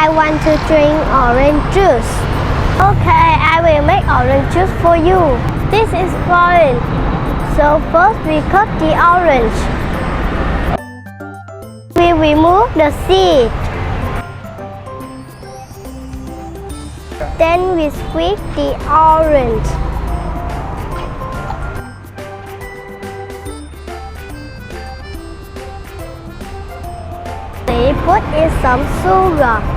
I want to drink orange juice. Okay, I will make orange juice for you. This is boiling. So first we cut the orange. We remove the seed. Then we squeeze the orange. We put in some sugar.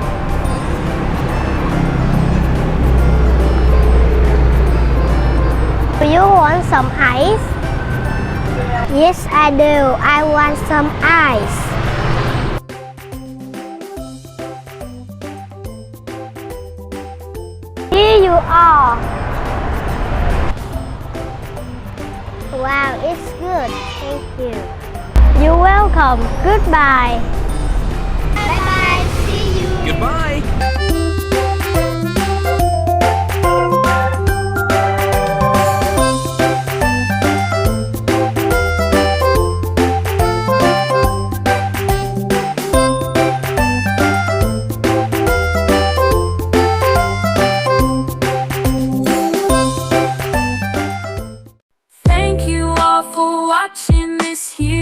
Do you want some ice? Yes, I do. I want some ice. Here you are. Wow, it's good. Thank you. You're welcome. Goodbye. Bye-bye. See you. Goodbye. Thank you all for watching this here.